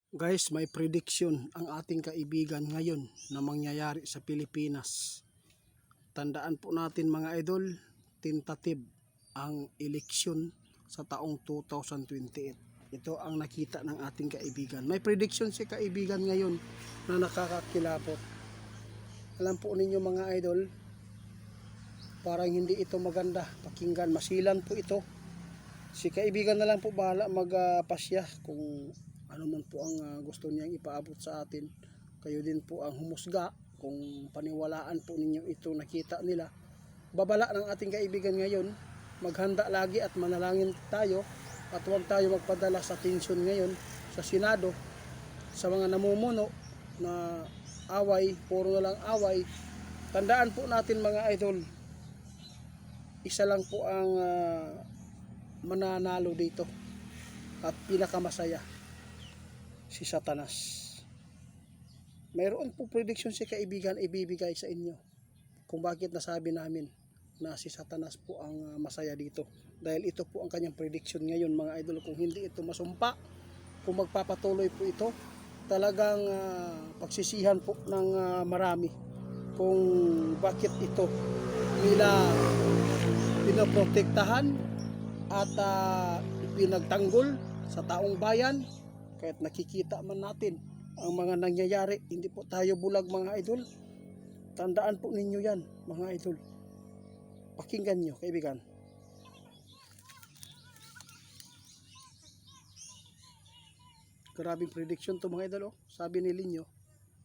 Guys, may prediction ang ating kaibigan ngayon na mangyayari sa Pilipinas. Tandaan po natin mga idol, tentative ang eleksyon sa taong 2028. Ito ang nakita ng ating kaibigan. May prediction si kaibigan ngayon na nakakakilabot. Alam po ninyo mga idol, parang hindi ito maganda pakinggan. Masilan po ito. Si kaibigan na lang po bahala magpasya kung ano man po ang gusto niyang ipaabot sa atin. Kayo din po ang humusga kung paniwalaan po ninyo ito nakita nila. Babala ng ating kaibigan ngayon, maghanda lagi at manalangin tayo at huwag tayo magpadala sa tensyon ngayon sa Senado, sa mga namumuno na away, puro na lang away. Tandaan po natin mga idol, isa lang po ang mananalo dito at pinakamasaya, si Satanas. Mayroon po prediction si kaibigan ibibigay sa inyo kung bakit nasabi namin na si Satanas po ang masaya dito, dahil ito po ang kanyang prediction ngayon mga idol. Kung hindi ito masumpa, kung magpapatuloy po ito, talagang pagsisihan po ng marami kung bakit ito nila pinoprotektahan at ipinagtanggol sa taong bayan. Kahit nakikita man natin ang mga nangyayari, hindi po tayo bulag mga idol. Tandaan po ninyo yan mga idol. Pakinggan nyo kaibigan. Grabing prediction to mga idol. Sabi ni Linyo,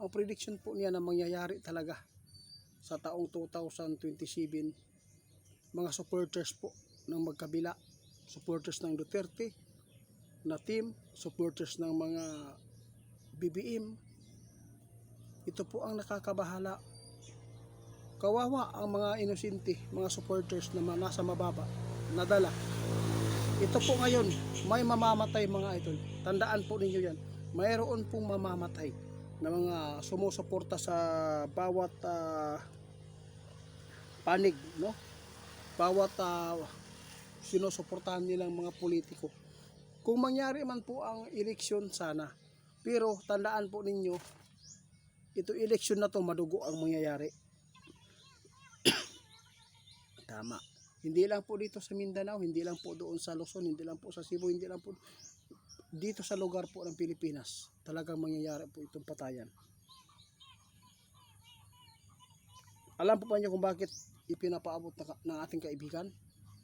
ang prediction po niya na mangyayari talaga sa taong 2027. Mga supporters po ng magkabila, supporters ng Duterte na team, supporters ng mga BBM, ito po ang nakakabahala. Kawawa ang mga inosente, mga supporters na nasa mababa, nadala. Ito po ngayon, may mamamatay mga idol. Tandaan po ninyo yan. Mayroon pong mamamatay na mga sumusuporta sa bawat panig, no? Bawat sinusuportahan nilang mga politiko. Kung mangyari man po ang eleksyon sana, pero tandaan po ninyo, ito eleksyon na to madugo ang mangyayari. Tama. Hindi lang po dito sa Mindanao, hindi lang po doon sa Luzon, hindi lang po sa Cebu, hindi lang po dito sa lugar po ng Pilipinas. Talagang mangyayari po itong patayan. Alam po ba niyo kung bakit ipinapaabot ng ating kaibigan?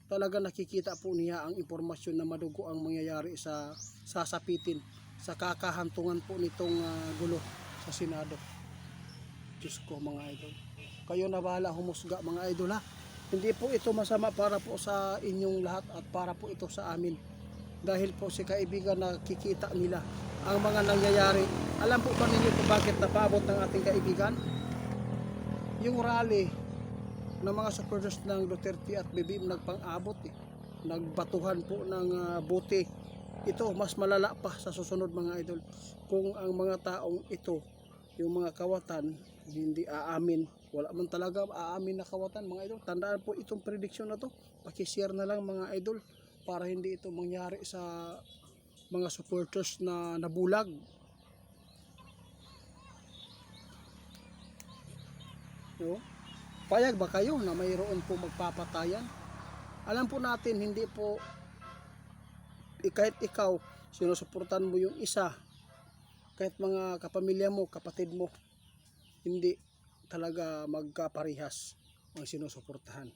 Talaga nakikita po niya ang impormasyon na madugo ang mangyayari sa sasapitin, sa kakahantungan po nitong gulo sa Senado. Diyos ko mga idol, kayo na bahala humusga mga idol ha. Hindi po ito masama para po sa inyong lahat at para po ito sa amin, dahil po si kaibigan nakikita nila ang mga nangyayari. Alam po ba ninyo kung bakit napaabot ng ating kaibigan? Yung rally ng mga supporters ng Duterte at BBM nagpang-abot nagbatuhan po ng bote. Ito mas malala pa sa susunod mga idol, kung ang mga taong ito, yung mga kawatan, hindi aamin. Wala man talaga aamin na kawatan mga idol. Tandaan po itong prediction na to, pakishare na lang mga idol para hindi ito mangyari sa mga supporters na nabulag. No? Payag ba kayo na mayroon po magpapatayan? Alam po natin, hindi po kahit ikaw sinusuportan mo yung isa, kahit mga kapamilya mo, kapatid mo, hindi talaga magkaparehas ang sinusuportahan,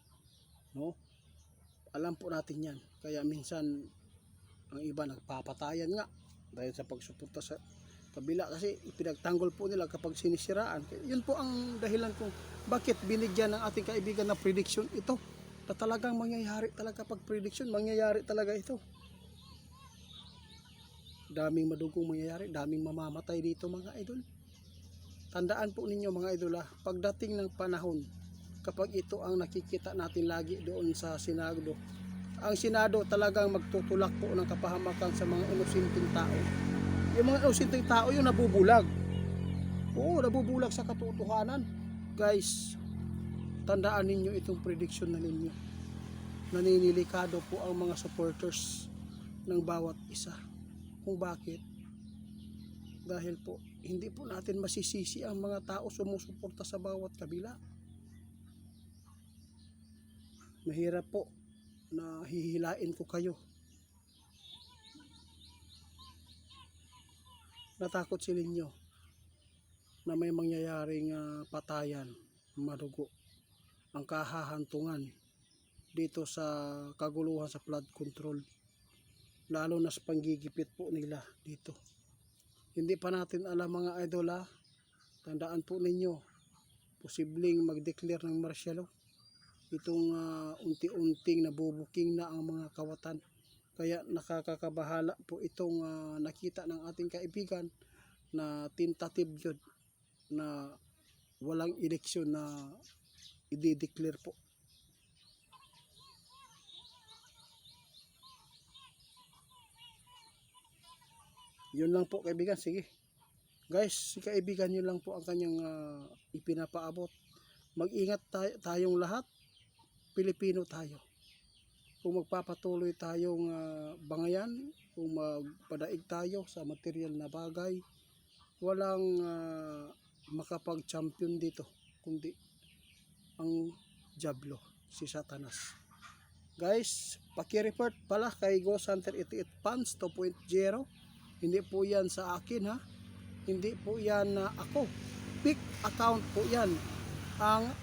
no? Alam po natin yan. Kaya minsan ang iba nagpapatayan nga dahil sa pagsuporta sa kabila, kasi ipinagtanggol po nila kapag sinisiraan. Yun po ang dahilan kung bakit binigyan ng ating kaibigan na prediction ito, na talagang mangyayari talaga. Pag prediction, mangyayari talaga ito. Daming madugong mangyayari, daming mamamatay dito mga idol. Tandaan po ninyo mga idol pagdating ng panahon, kapag ito ang nakikita natin lagi doon sa Senado, ang Senado talagang magtutulak po ng kapahamakan sa mga inosenteng tao. Yung mga inosenteng tao yung nabubulag. Oo, nabubulag sa katotohanan. Guys, tandaan ninyo itong prediction na ninyo. Naninilikado po ang mga supporters ng bawat isa. Kung bakit? Dahil po, hindi po natin masisisi ang mga tao sumusuporta sa bawat kabila. Mahirap po na hihilain ko kayo. Natakot sila nyo na may mangyayaring patayan, madugo, ang kahahantungan dito sa kaguluhan sa flood control, lalo na sa panggigipit po nila dito. Hindi pa natin alam mga idol ha, tandaan po ninyo, posibleng mag-declare ng martial law. Itong unti-unting nabubuking na ang mga kawatan. Kaya nakakakabahala po itong nakita ng ating kaibigan na tentative yun na walang eleksyon na i-declare po. Yun lang po kaibigan, sige. Guys, si kaibigan nyo lang po ang kanyang ipinapaabot. Mag-ingat tayong lahat. Pilipino tayo. Kung magpapatuloy tayong bangayan, kung magpadaig tayo sa material na bagay, walang makapag-champion dito, kundi ang Diablo, si Satanas. Guys, paki-report pala kay Ghost Hunter 88 Fans 2.0. Hindi po yan sa akin ha. Hindi po yan ako. Fake account po yan. Ang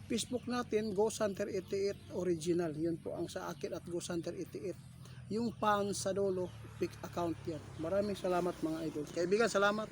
Facebook natin, Ghost Hunter 88 original. Yun po ang sa akin at Ghost Hunter 88. Yung fans sa dulo, fake account yan. Maraming salamat mga idol. Kaibigan, salamat.